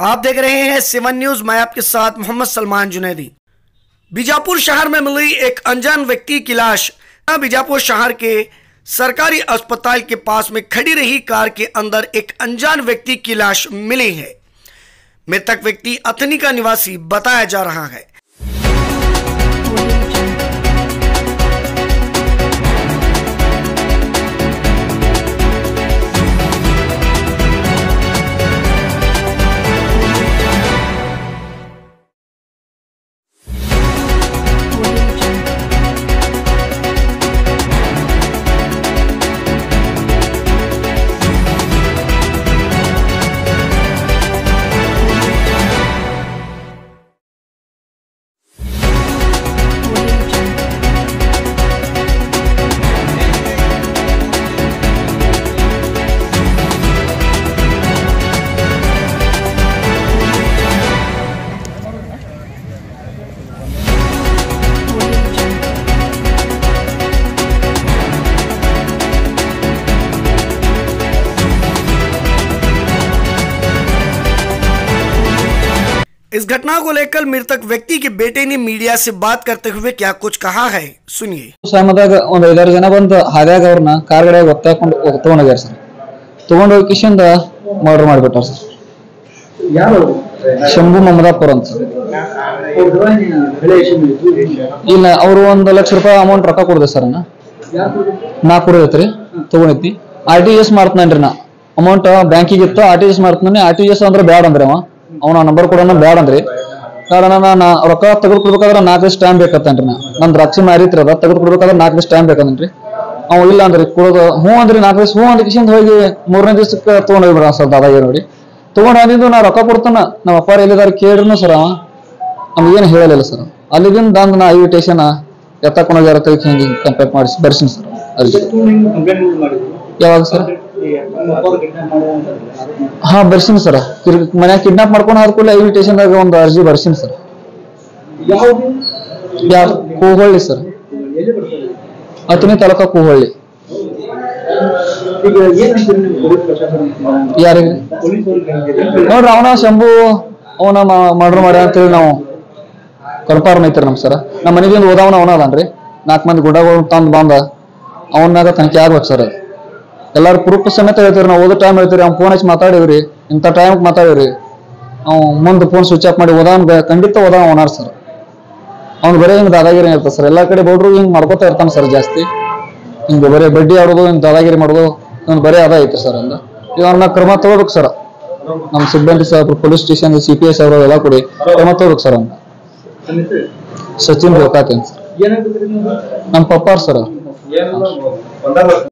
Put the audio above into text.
आप देख रहे हैं 7 न्यूज। मैं आपके साथ मोहम्मद सलमान जुनैदी। बीजापुर शहर में मिली एक अनजान व्यक्ति की लाश। बीजापुर शहर के सरकारी अस्पताल के पास में खड़ी रही कार के अंदर एक अनजान व्यक्ति की लाश मिली है। मृतक व्यक्ति अथनी का निवासी बताया जा रहा है। इस घटना को लेकर मृतक व्यक्ति के बेटे ने मीडिया से बात करते हुए क्या कुछ कहा है, सुनिए। ಸಮಯದಾಗ ಒಂದು 5-6 ಜನ ಬಂದು ಹಾದ್ಯಾಗ ಅವ್ರನ್ನ ಕಾರ್ ಗಾಡಿಯಾಗ ಒತ್ತಾಕೊಂಡು ತಗೊಂಡೋಗ್ಯಾರ ಸರ್। ತಗೊಂಡೋಗಿ ಕಿಶಿಂದ ಮರ್ಡರ್ ಮಾಡಿಬಿಟ್ಟಾರ ಸರ್। ಯಾರು? ಶಂಭು ಮಮದಾಪುರ ಅಂತ ಸರ್। ಇಲ್ಲ ಅವರು 1 ಲಕ್ಷ ರೂಪಾಯಿ ಅಮೌಂಟ್ ರೊಕ್ಕ ಕೊಡ್ದೆ ಸರ್। ನಾ ಕೊಡೈತ್ರಿ ತಗೊಂಡೈತಿ RTGS ಮಾಡ್ತಾನ್ರಿ। ನಾ ಅಮೌಂಟ್ ಬ್ಯಾಂಕಿಗೆ ಇತ್ತು RTGS ಮಾಡ್ತಾನೆ। RTGS ಅಂದ್ರೆ ಬ್ಯಾಡ ಅಂದ್ರೆ ಅವನ ನಂಬರ್ ಕೊಡೋಣ ಬ್ಯಾಡ ಅಂದ್ರಿ। ಕಾರಣ ನಾ ರೊಕ್ಕ ತೆಗೆದುಕೊಡ್ಬೇಕಾದ್ರೆ 4 ದಿವಸ ಟೈಮ್ ಬೇಕತ್ತನ್ರಿ। ನನ್ ದ್ರಾಕ್ಷಿ ಮಾರಿತ್ರಿ ಅದ ತೆಗೆದುಕೊಡ್ಬೇಕಾದ್ರೆ 4 ದಿವಸ ಟೈಮ್ ಬೇಕಂದ್ರಿ। ಅವ್ ಇಲ್ಲ ಅಂದ್ರಿ ಕೊಡೋದು ಹ್ಞೂ ಅಂದ್ರಿ 4 ದಿವಸ ಹ್ಞೂ ಅಂದ ಕಿಶಿಂದ ಹೋಗಿ 3ನೇ ದಿವಸಕ್ಕೆ ತಗೊಂಡೋಗ್ಬಿಡ ಸರ್ ದಾದಾಗಿ ನೋಡಿ ತಗೊಂಡು ನಾ ರೊಕ್ಕ ಕೊಡ್ತಾನ ನಮ್ಮ ಅಪ್ಪಾರ ಎಲ್ಲಿದಾರ ಕೇಳ್ರಿನು ಸರ್ ಅವ ನಮಗೇನು ಹೇಳಲಿಲ್ಲ ಸರ್। ಅಲ್ಲಿಗಿಂದ ಅಂದ್ ನಾ ಇನ್ವಿಟೇಷನ್ ಎತ್ತಕೊಂಡೋಗ್ಯಾರ ಹಿಂಗೆ ಕಂಪ್ಲೇಂಟ್ ಮಾಡಿಸಿ ಬರ್ಸಿನಿ ಸರ್ ಅರ್ಜಿ। ಯಾವಾಗ ಸರ್? ಹಾ ಬರ್ಸಿನಿ ಸರ್। ಮನ್ಯಾಗ ಕಿಡ್ನಾಪ್ ಮಾಡ್ಕೊಂಡು ಆದ ಕೂಡಲೇ ಇನ್ವಿಟೇಷನ್ದಾಗ ಒಂದು ಅರ್ಜಿ ಬರ್ಸಿನಿ ಸರ್। ಕೂಹಳ್ಳಿ ಸರ್, ಅಥಣಿ ತಾಲೂಕಾ ಕೂಹಳ್ಳಿ। ಯಾರಿಗೆ ನೋಡ್ರಿ ಅವನ ಶಂಭು ಅವನ ಮರ್ಡರ್ ಮಾಡ್ಯ ಅಂತೇಳಿ ನಾವು ಕನ್ಫರ್ಮ್ ಐತ್ರಿ ನಮ್ ಸರ್। ನಮ್ಮ ಮನೆಗಿಂದ ಓದವನ ಅವನ ಅದನ್ರಿ 4 ಮಂದಿ ಗುಡ್ಡಗಳು ತಂದು ಬಂದ ಅವನ ಮ್ಯಾಗ ತನಿಖೆ ಆಗ್ಬೇಕು ಸರ್। ಎಲ್ಲಾರು ಪ್ರೂಫ್ ಸಮೇತ ಹೇಳ್ತೀವಿ ನಾವು ಓದೋ ಟೈಮ್ ಹೇಳ್ತೀವಿ ಅವ್ನು ಫೋನ್ ಹಚ್ಚಿ ಮಾತಾಡಿವ್ರಿ ಇಂಥ ಟೈಮ್ ಮಾತಾಡಿವ್ರಿ ಅವ್ನು ಮುಂದೆ ಫೋನ್ ಸ್ವಿಚ್ ಆಫ್ ಮಾಡಿ ಓದಾವ್ ಖಂಡಿತ ಓದಾವ ಅವನಾರ ಸರ್। ಅವ್ನು ಬರೀ ಹಿಂಗೆ ದಾದಾಗಿರಿ ಇರ್ತದೆ ಸರ್। ಎಲ್ಲಾ ಕಡೆ ಬಡ್ರು ಹಿಂಗೆ ಮಾಡ್ಕೋತಾ ಇರ್ತಾನೆ ಸರ್ ಜಾಸ್ತಿ ಹಿಂಗೆ ಬರೀ ಬಡ್ಡಿ ಆಡೋದು ಹಿಂಗೆ ದಾದಾಗಿರಿ ಮಾಡೋದು ಅವ್ನು ಬರೀ ಅದ ಐತೆ ಸರ್। ಅಂದ ಈಗ ಅವ್ರನ್ನ ಕ್ರಮ ತಗೋಬೇಕು ಸರ್। ನಮ್ಮ ಸಿಬ್ಬಂದಿ ಸಾಹೇಬ್ರು ಪೊಲೀಸ್ ಸ್ಟೇಷನ್ CPS ಅವರು ಎಲ್ಲ ಕೂಡಿ ಕ್ರಮ ತಗೋಬೇಕು ಸರ್। ಅವ್ನ ಸಚಿನ್ ಬೇಕಾತೇನ್ ಸರ್ ನಮ್ಮ ಪಪ್ಪಾರ್ ಸರ್।